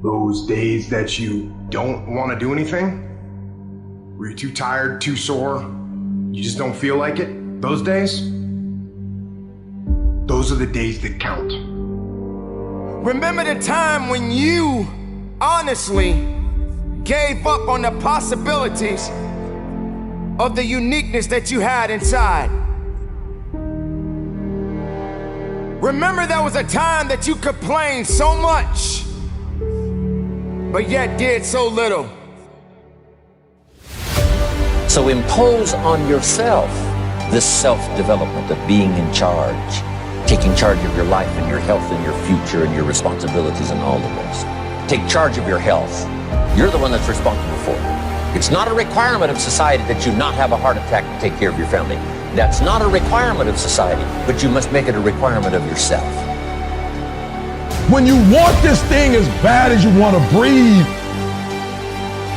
Those days that you don't want to do anything, where you're too tired, too sore, you just don't feel like it, those days, those are the days that count. Remember the time when you honestly gave up on the possibilities of the uniqueness that you had inside. Remember there was a time that you complained so much, but yet did so little. So impose on yourself this self-development of being in charge, taking charge of your life and your health and your future and your responsibilities and all the rest. Take charge of your health. You're the one that's responsible for it. It's not a requirement of society that you not have a heart attack to take care of your family. That's not a requirement of society, but you must make it a requirement of yourself. When you want this thing as bad as you want to breathe,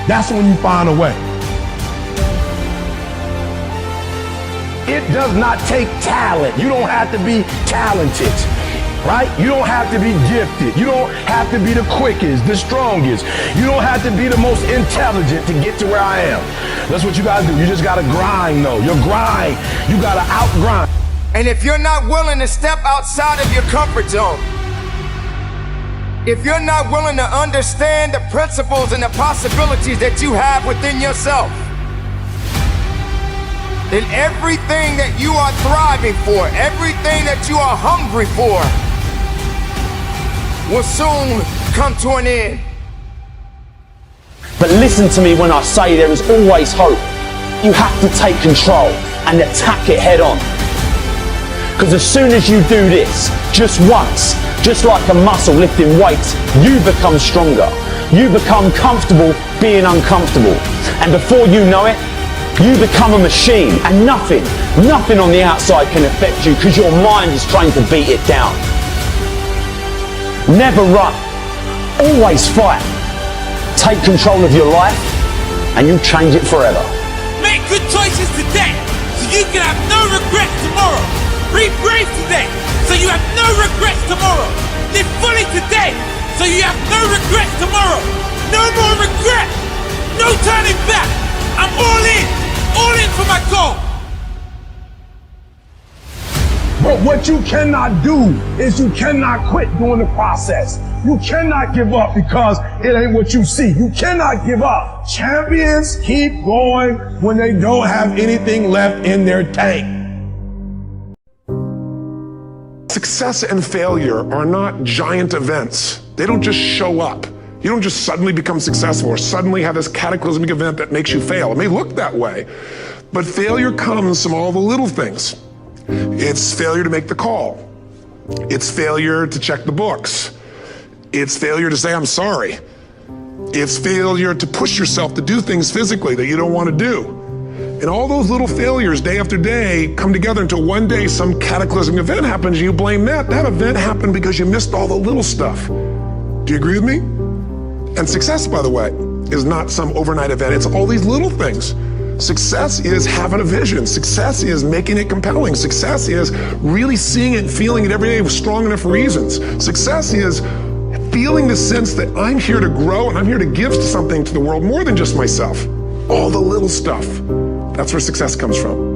that's when you find a way. It does not take talent. You don't have to be talented, right? You don't have to be gifted. You don't have to be the quickest, the strongest. You don't have to be the most intelligent to get to where I am. That's what you gotta do. You just gotta grind, though. Your grind, you gotta outgrind. And if you're not willing to step outside of your comfort zone, if you're not willing to understand the principles and the possibilities that you have within yourself, then everything that you are thriving for, everything that you are hungry for, will soon come to an end. But listen to me when I say there is always hope. You have to take control and attack it head on. Because as soon as you do this, just once, just like a muscle lifting weights, you become stronger. You become comfortable being uncomfortable. And before you know it, you become a machine, and nothing on the outside can affect you because your mind is trained to beat it down. Never run, always fight. Take control of your life and you'll change it forever. Make good choices today so you can have no regrets tomorrow. Breathe brave today so you have no regrets tomorrow. Live fully today so you have no regrets tomorrow. No more regret, no turning back. I'm all in for my goal. But what you cannot do is you cannot quit during the process. You cannot give up because it ain't what you see. You cannot give up. Champions keep going when they don't have anything left in their tank. Success and failure are not giant events. They don't just show up. You don't just suddenly become successful or suddenly have this cataclysmic event that makes you fail. It may look that way, but failure comes from all the little things. It's failure to make the call. It's failure to check the books. It's failure to say, I'm sorry. It's failure to push yourself to do things physically that you don't want to do. And all those little failures day after day come together until one day some cataclysmic event happens and you blame that. That event happened because you missed all the little stuff. Do you agree with me? And success, by the way, is not some overnight event. It's all these little things. Success is having a vision. Success is making it compelling. Success is really seeing it and feeling it every day with strong enough reasons. Success is feeling the sense that I'm here to grow and I'm here to give something to the world more than just myself. All the little stuff. That's where success comes from.